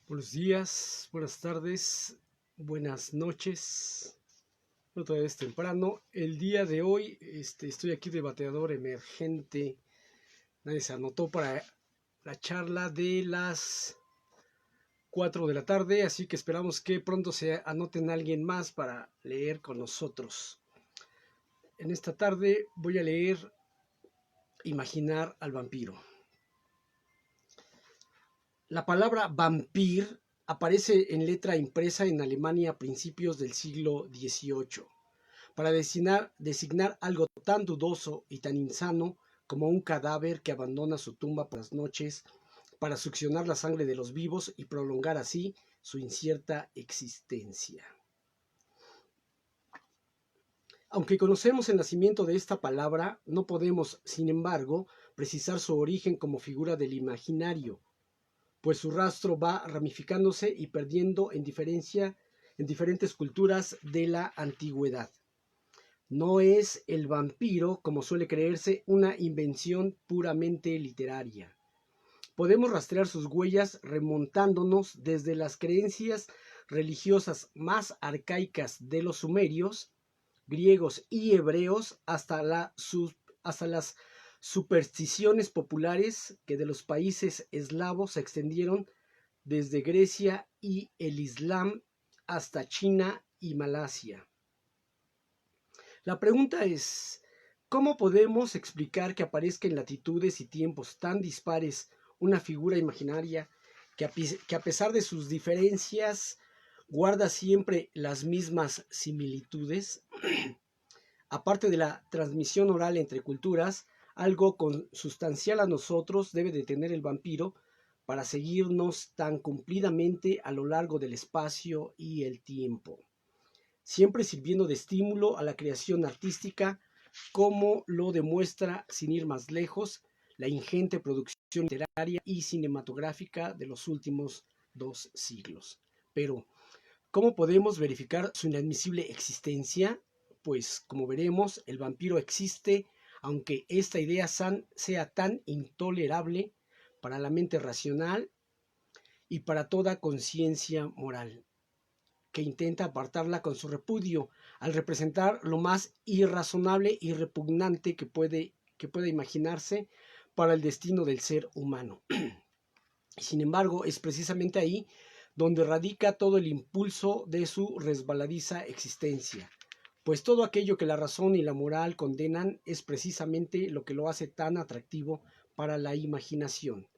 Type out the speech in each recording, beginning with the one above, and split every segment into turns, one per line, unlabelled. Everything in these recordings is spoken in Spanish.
Buenos días, buenas tardes, buenas noches. Otra vez temprano. El día de hoy estoy aquí de bateador emergente. Nadie se anotó para la charla de las 4 de la tarde, así que esperamos que pronto se anoten alguien más para leer con nosotros. En esta tarde voy a leer Imaginar al vampiro. La palabra vampir aparece en letra impresa en Alemania a principios del siglo XVIII, para designar algo tan dudoso y tan insano como un cadáver que abandona su tumba por las noches para succionar la sangre de los vivos y prolongar así su incierta existencia. Aunque conocemos el nacimiento de esta palabra, no podemos, sin embargo, precisar su origen como figura del imaginario, pues su rastro va ramificándose y perdiendo en diferentes culturas de la antigüedad. No es el vampiro, como suele creerse, una invención puramente literaria. Podemos rastrear sus huellas remontándonos desde las creencias religiosas más arcaicas de los sumerios, griegos y hebreos hasta las supersticiones populares que de los países eslavos se extendieron desde Grecia y el Islam hasta China y Malasia. La pregunta es, ¿cómo podemos explicar que aparezca en latitudes y tiempos tan dispares una figura imaginaria que a pesar de sus diferencias guarda siempre las mismas similitudes? Aparte de la transmisión oral entre culturas, algo consustancial a nosotros debe de tener el vampiro para seguirnos tan cumplidamente a lo largo del espacio y el tiempo, siempre sirviendo de estímulo a la creación artística, como lo demuestra, sin ir más lejos, la ingente producción literaria y cinematográfica de los últimos 2 siglos. Pero, ¿cómo podemos verificar su inadmisible existencia? Pues, como veremos, el vampiro existe, aunque esta idea sea tan intolerable para la mente racional y para toda conciencia moral, que intenta apartarla con su repudio, al representar lo más irrazonable y repugnante que puede imaginarse para el destino del ser humano. Sin embargo, es precisamente ahí donde radica todo el impulso de su resbaladiza existencia, pues todo aquello que la razón y la moral condenan es precisamente lo que lo hace tan atractivo para la imaginación.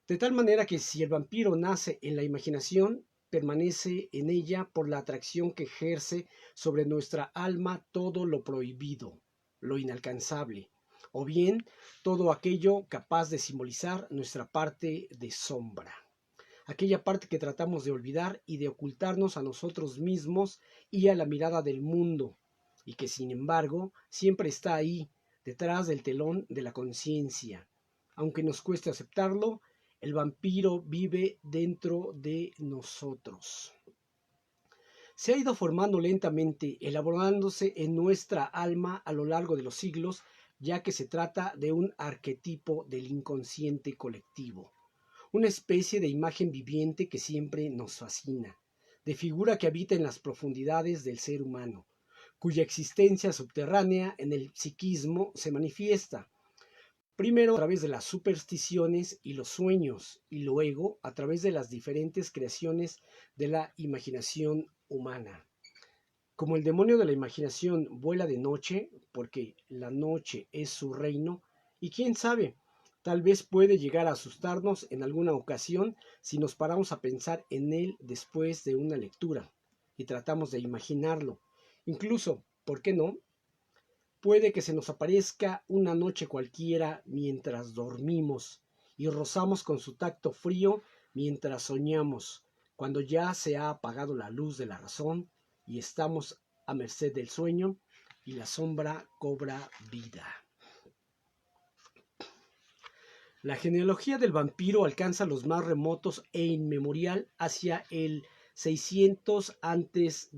De tal manera que si el vampiro nace en la imaginación, permanece en ella por la atracción que ejerce sobre nuestra alma todo lo prohibido, lo inalcanzable, o bien todo aquello capaz de simbolizar nuestra parte de sombra, aquella parte que tratamos de olvidar y de ocultarnos a nosotros mismos y a la mirada del mundo, y que sin embargo siempre está ahí, detrás del telón de la conciencia. Aunque nos cueste aceptarlo, el vampiro vive dentro de nosotros. Se ha ido formando lentamente, elaborándose en nuestra alma a lo largo de los siglos, ya que se trata de un arquetipo del inconsciente colectivo, una especie de imagen viviente que siempre nos fascina, de figura que habita en las profundidades del ser humano, cuya existencia subterránea en el psiquismo se manifiesta, primero a través de las supersticiones y los sueños, y luego a través de las diferentes creaciones de la imaginación humana. Como el demonio de la imaginación vuela de noche, porque la noche es su reino, y quién sabe, tal vez puede llegar a asustarnos en alguna ocasión si nos paramos a pensar en él después de una lectura y tratamos de imaginarlo. Incluso, ¿por qué no? Puede que se nos aparezca una noche cualquiera mientras dormimos y rozamos con su tacto frío mientras soñamos, cuando ya se ha apagado la luz de la razón y estamos a merced del sueño y la sombra cobra vida. La genealogía del vampiro alcanza los más remotos e inmemorial hacia el 600 a.C.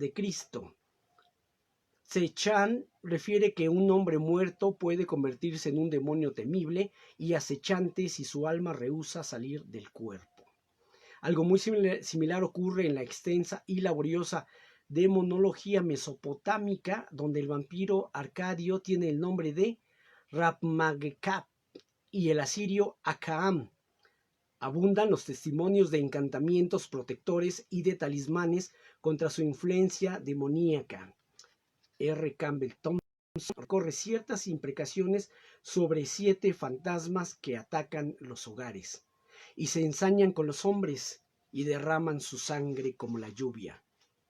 Tze-Chan refiere que un hombre muerto puede convertirse en un demonio temible y acechante si su alma rehúsa salir del cuerpo. Algo muy similar ocurre en la extensa y laboriosa demonología mesopotámica, donde el vampiro arcadio tiene el nombre de Rab-Magekab y el asirio Akaam. Abundan los testimonios de encantamientos protectores y de talismanes contra su influencia demoníaca. R. Campbell Thompson recorre ciertas imprecaciones sobre 7 fantasmas que atacan los hogares y se ensañan con los hombres y derraman su sangre como la lluvia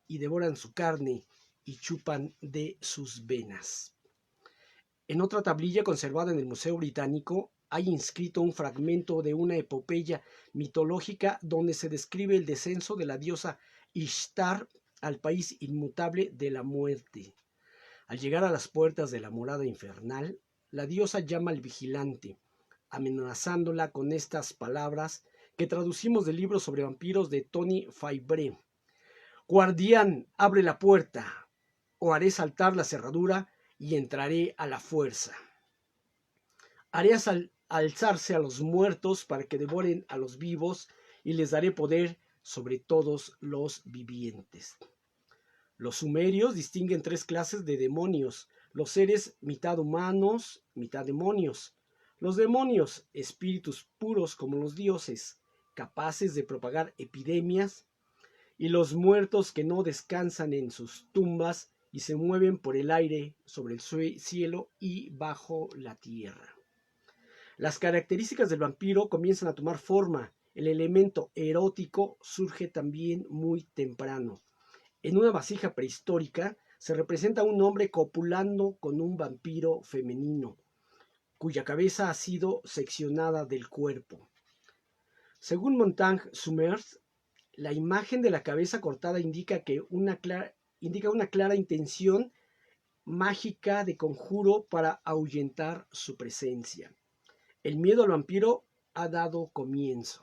y devoran su carne y chupan de sus venas. En otra tablilla conservada en el Museo Británico hay inscrito un fragmento de una epopeya mitológica donde se describe el descenso de la diosa Ishtar al país inmutable de la muerte. Al llegar a las puertas de la morada infernal, la diosa llama al vigilante, amenazándola con estas palabras que traducimos del libro sobre vampiros de Tony Faybré. Guardián, abre la puerta, o haré saltar la cerradura y entraré a la fuerza. Haré alzarse a los muertos para que devoren a los vivos y les daré poder sobre todos los vivientes. Los sumerios distinguen 3 clases de demonios: los seres mitad humanos, mitad demonios. Los demonios, espíritus puros como los dioses, capaces de propagar epidemias, y los muertos que no descansan en sus tumbas y se mueven por el aire, sobre el cielo y bajo la tierra. Las características del vampiro comienzan a tomar forma. El elemento erótico surge también muy temprano. En una vasija prehistórica se representa a un hombre copulando con un vampiro femenino, cuya cabeza ha sido seccionada del cuerpo. Según Montague Summers, la imagen de la cabeza cortada indica una clara intención mágica de conjuro para ahuyentar su presencia. El miedo al vampiro ha dado comienzo.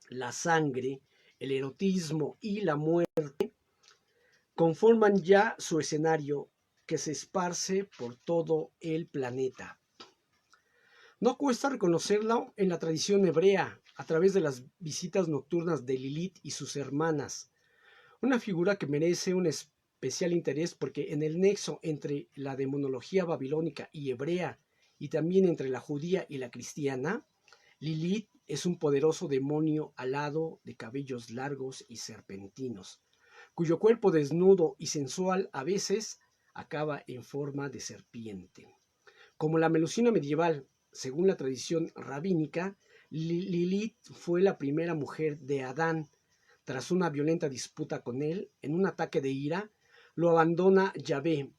La sangre, el erotismo y la muerte conforman ya su escenario, que se esparce por todo el planeta. No cuesta reconocerlo en la tradición hebrea, a través de las visitas nocturnas de Lilith y sus hermanas, una figura que merece un especial interés porque en el nexo entre la demonología babilónica y hebrea, y también entre la judía y la cristiana, Lilith es un poderoso demonio alado de cabellos largos y serpentinos, cuyo cuerpo desnudo y sensual a veces acaba en forma de serpiente. Como la Melusina medieval, según la tradición rabínica, Lilith fue la primera mujer de Adán. Tras una violenta disputa con él, en un ataque de ira, lo abandona Yahvé.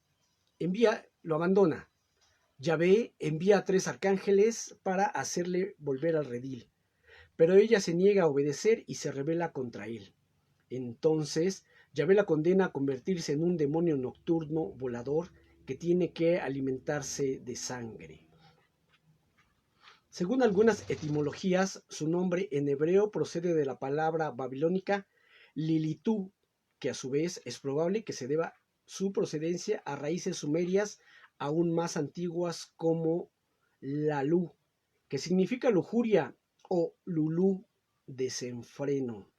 Yahvé envía a 3 arcángeles para hacerle volver al redil, pero ella se niega a obedecer y se rebela contra él. Entonces, Yahvé la condena a convertirse en un demonio nocturno volador que tiene que alimentarse de sangre. Según algunas etimologías, su nombre en hebreo procede de la palabra babilónica Lilitú, que a su vez es probable que se deba su procedencia a raíces sumerias aún más antiguas como Lalú, que significa lujuria, o Lulú, desenfreno,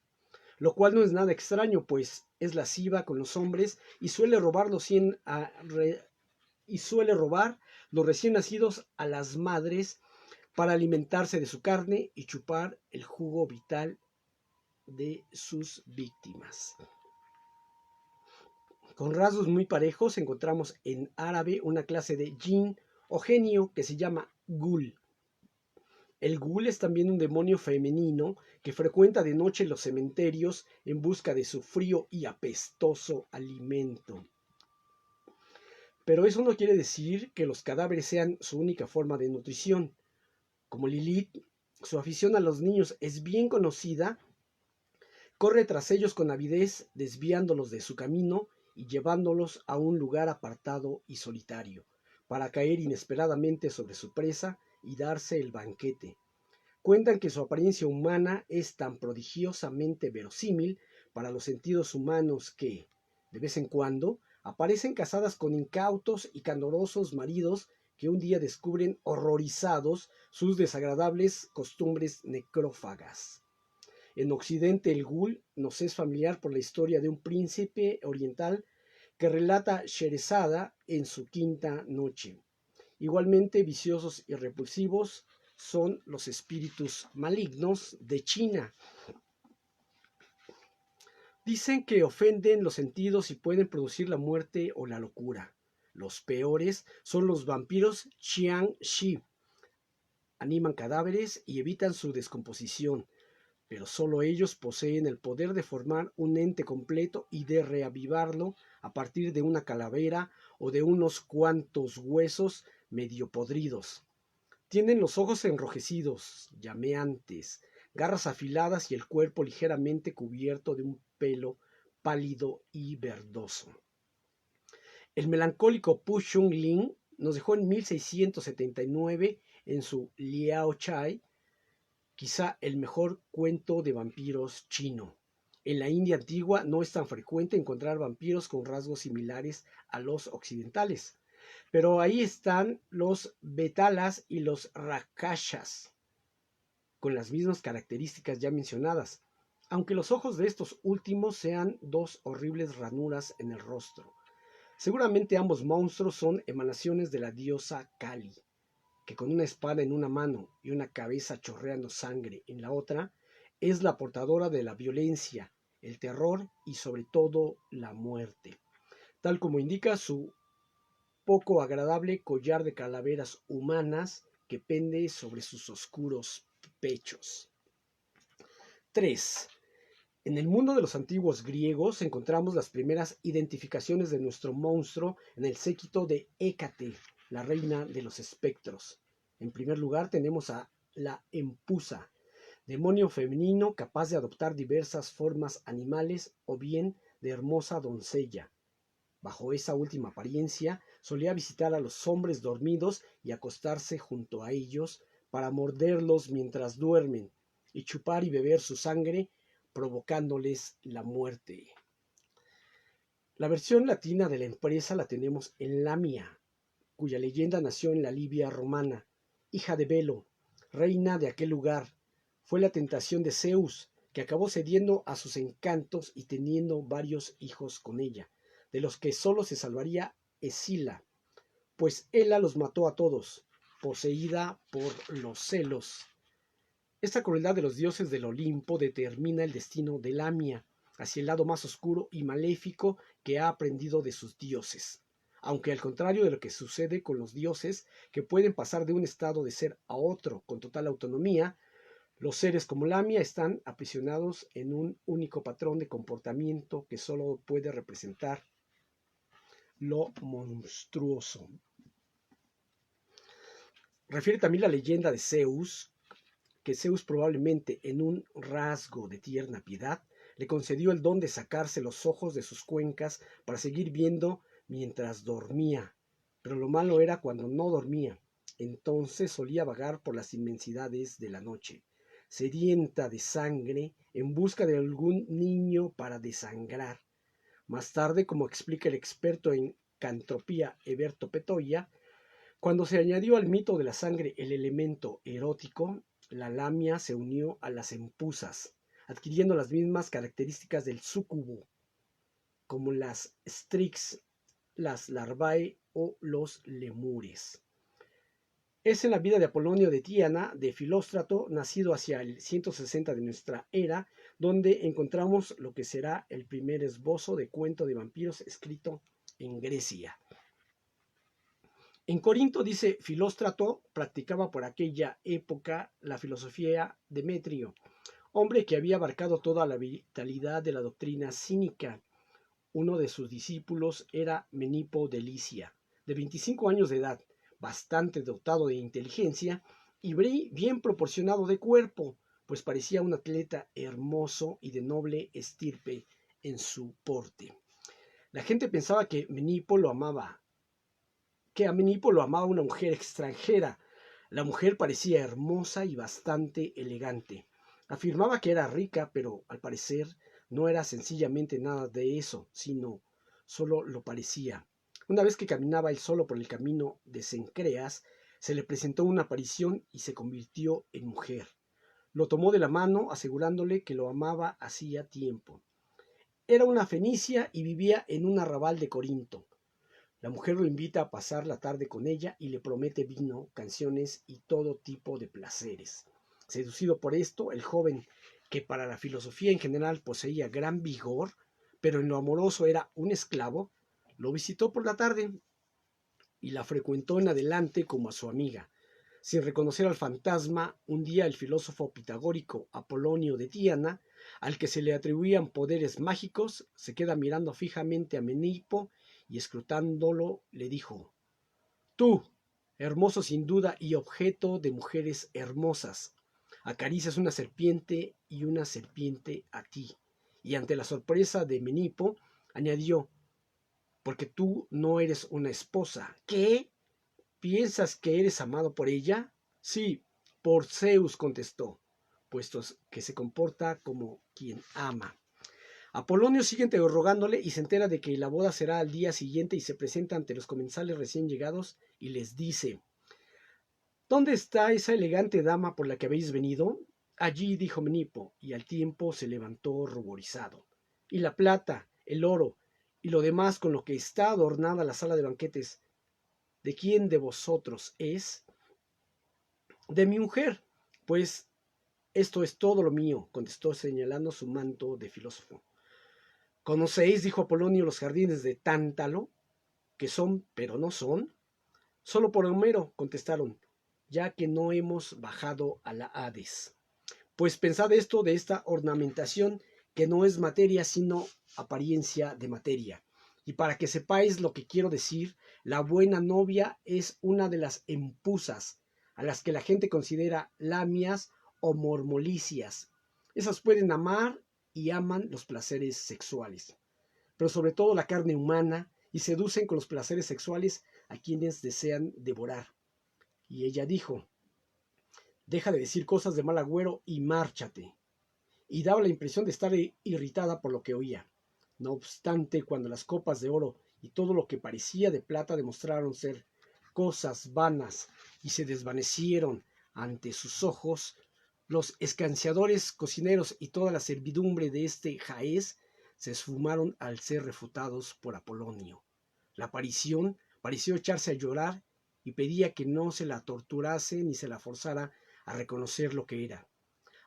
lo cual no es nada extraño, pues es lasciva con los hombres y suele robar los recién nacidos a las madres para alimentarse de su carne y chupar el jugo vital de sus víctimas. Con rasgos muy parejos encontramos en árabe una clase de jinn o genio que se llama ghul. El ghul es también un demonio femenino que frecuenta de noche los cementerios en busca de su frío y apestoso alimento. Pero eso no quiere decir que los cadáveres sean su única forma de nutrición. Como Lilith, su afición a los niños es bien conocida. Corre tras ellos con avidez, desviándolos de su camino y llevándolos a un lugar apartado y solitario, para caer inesperadamente sobre su presa y darse el banquete. Cuentan que su apariencia humana es tan prodigiosamente verosímil para los sentidos humanos que, de vez en cuando, aparecen casadas con incautos y candorosos maridos que un día descubren horrorizados sus desagradables costumbres necrófagas. En Occidente el Ghul nos es familiar por la historia de un príncipe oriental que relata Sherezada en su quinta noche. Igualmente viciosos y repulsivos son los espíritus malignos de China. Dicen que ofenden los sentidos y pueden producir la muerte o la locura. Los peores son los vampiros Xiang-Shi. Animan cadáveres y evitan su descomposición, pero solo ellos poseen el poder de formar un ente completo y de reavivarlo a partir de una calavera o de unos cuantos huesos medio podridos. Tienen los ojos enrojecidos, llameantes, garras afiladas y el cuerpo ligeramente cubierto de un pelo pálido y verdoso. El melancólico Pu Xunlin nos dejó en 1679 en su Liao Chai, quizá el mejor cuento de vampiros chino. En la India antigua no es tan frecuente encontrar vampiros con rasgos similares a los occidentales, pero ahí están los betalas y los rakshas, con las mismas características ya mencionadas, aunque los ojos de estos últimos sean dos horribles ranuras en el rostro. Seguramente ambos monstruos son emanaciones de la diosa Kali, que con una espada en una mano y una cabeza chorreando sangre en la otra, es la portadora de la violencia, el terror y sobre todo la muerte, tal como indica su poco agradable collar de calaveras humanas que pende sobre sus oscuros pechos. 3. En el mundo de los antiguos griegos encontramos las primeras identificaciones de nuestro monstruo en el séquito de Hécate, la reina de los espectros. En primer lugar tenemos a la Empusa, demonio femenino capaz de adoptar diversas formas animales o bien de hermosa doncella. Bajo esa última apariencia, solía visitar a los hombres dormidos y acostarse junto a ellos para morderlos mientras duermen y chupar y beber su sangre, provocándoles la muerte. La versión latina de la empresa la tenemos en Lamia, cuya leyenda nació en la Libia romana, hija de Belo, reina de aquel lugar. Fue la tentación de Zeus, que acabó cediendo a sus encantos y teniendo varios hijos con ella, de los que solo se salvaría Escila, pues Hela los mató a todos, poseída por los celos. Esta crueldad de los dioses del Olimpo determina el destino de Lamia, hacia el lado más oscuro y maléfico que ha aprendido de sus dioses. Aunque al contrario de lo que sucede con los dioses, que pueden pasar de un estado de ser a otro con total autonomía, los seres como Lamia están aprisionados en un único patrón de comportamiento que solo puede representar lo monstruoso. Refiere también la leyenda de Zeus, que Zeus probablemente en un rasgo de tierna piedad le concedió el don de sacarse los ojos de sus cuencas para seguir viendo mientras dormía, pero lo malo era cuando no dormía. Entonces solía vagar por las inmensidades de la noche, sedienta de sangre, en busca de algún niño para desangrar. Más tarde, como explica el experto en cantropía Heberto Petoya, cuando se añadió al mito de la sangre el elemento erótico, la lamia se unió a las empusas, adquiriendo las mismas características del súcubo, como las strix, las larvae o los lemures. Es en la vida de Apolonio de Tiana, de Filóstrato, nacido hacia el 160 de nuestra era, donde encontramos lo que será el primer esbozo de cuento de vampiros escrito en Grecia. En Corinto, dice Filóstrato, practicaba por aquella época la filosofía Demetrio, hombre que había abarcado toda la vitalidad de la doctrina cínica. Uno de sus discípulos era Menipo de Licia, de 25 años de edad, bastante dotado de inteligencia y bien proporcionado de cuerpo, pues parecía un atleta hermoso y de noble estirpe en su porte. La gente pensaba que a Menipo lo amaba una mujer extranjera. La mujer parecía hermosa y bastante elegante. Afirmaba que era rica, pero al parecer no era sencillamente nada de eso, sino solo lo parecía. Una vez que caminaba él solo por el camino de Cencreas, se le presentó una aparición y se convirtió en mujer. Lo tomó de la mano, asegurándole que lo amaba hacía tiempo. Era una fenicia y vivía en un arrabal de Corinto. La mujer lo invita a pasar la tarde con ella y le promete vino, canciones y todo tipo de placeres. Seducido por esto, el joven, que para la filosofía en general poseía gran vigor, pero en lo amoroso era un esclavo, lo visitó por la tarde y la frecuentó en adelante como a su amiga. Sin reconocer al fantasma, un día el filósofo pitagórico Apolonio de Tiana, al que se le atribuían poderes mágicos, se queda mirando fijamente a Menipo y escrutándolo le dijo: Tú, hermoso sin duda y objeto de mujeres hermosas, acaricias una serpiente y una serpiente a ti. Y ante la sorpresa de Menipo, añadió: porque tú no eres una esposa. ¿Qué? ¿Piensas que eres amado por ella? Sí, por Zeus, contestó, puesto que se comporta como quien ama. Apolonio sigue interrogándole y se entera de que la boda será al día siguiente y se presenta ante los comensales recién llegados y les dice: ¿Dónde está esa elegante dama por la que habéis venido? Allí, dijo Menipo, y al tiempo se levantó ruborizado. ¿Y la plata, el oro y lo demás con lo que está adornada la sala de banquetes, de quién de vosotros es? De mi mujer. Pues esto es todo lo mío, contestó señalando su manto de filósofo. ¿Conocéis, dijo Apolonio, los jardines de Tántalo, que son, pero no son? Solo por Homero, contestaron, ya que no hemos bajado a la Hades. Pues pensad esto de esta ornamentación, que no es materia, sino apariencia de materia. Y para que sepáis lo que quiero decir, la buena novia es una de las empusas, a las que la gente considera lamias o mormolicias. Esas pueden amar y aman los placeres sexuales, pero sobre todo la carne humana, y seducen con los placeres sexuales a quienes desean devorar. Y ella dijo: deja de decir cosas de mal agüero y márchate. Y daba la impresión de estar irritada por lo que oía. No obstante, cuando las copas de oro y todo lo que parecía de plata demostraron ser cosas vanas y se desvanecieron ante sus ojos, los escanciadores, cocineros y toda la servidumbre de este jaez se esfumaron al ser refutados por Apolonio. La aparición pareció echarse a llorar y pedía que no se la torturase ni se la forzara a reconocer lo que era.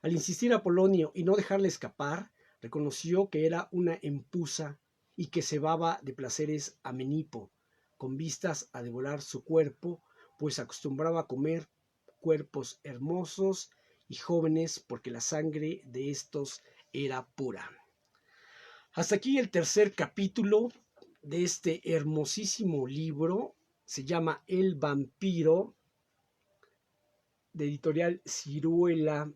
Al insistir Apolonio y no dejarle escapar, reconoció que era una empusa y que cebaba de placeres a Menipo, con vistas a devorar su cuerpo, pues acostumbraba a comer cuerpos hermosos y jóvenes porque la sangre de estos era pura. Hasta aquí el tercer capítulo de este hermosísimo libro. Se llama El vampiro, de editorial Ciruela.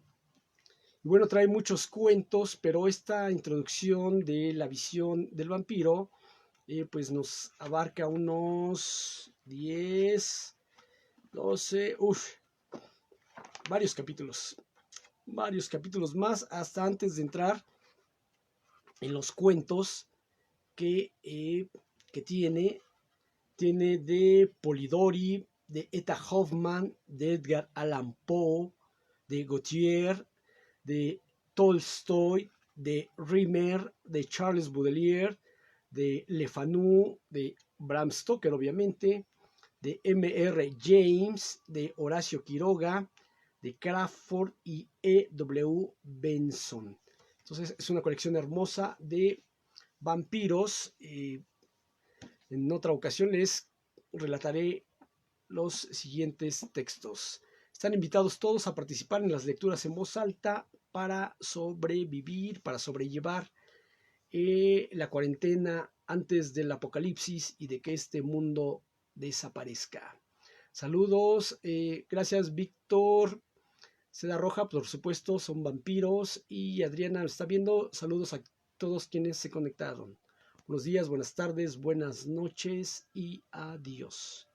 Y bueno, trae muchos cuentos, pero esta introducción de la visión del vampiro, pues nos abarca unos 10, 12, varios capítulos más, hasta antes de entrar en los cuentos que tiene de Polidori, de Etta Hoffman, de Edgar Allan Poe, de Gautier, de Tolstoy, de Riemer, de Charles Baudelaire, de Le Fanu, de Bram Stoker, obviamente, de M.R. James, de Horacio Quiroga, de Crawford y E.W. Benson. Entonces es una colección hermosa de vampiros. En otra ocasión les relataré los siguientes textos. Están invitados todos a participar en las lecturas en voz alta para sobrevivir, para sobrellevar la cuarentena antes del apocalipsis y de que este mundo desaparezca. Saludos, gracias Víctor, Seda Roja, por supuesto, son vampiros, y Adriana lo está viendo. Saludos a todos quienes se conectaron. Buenos días, buenas tardes, buenas noches y adiós.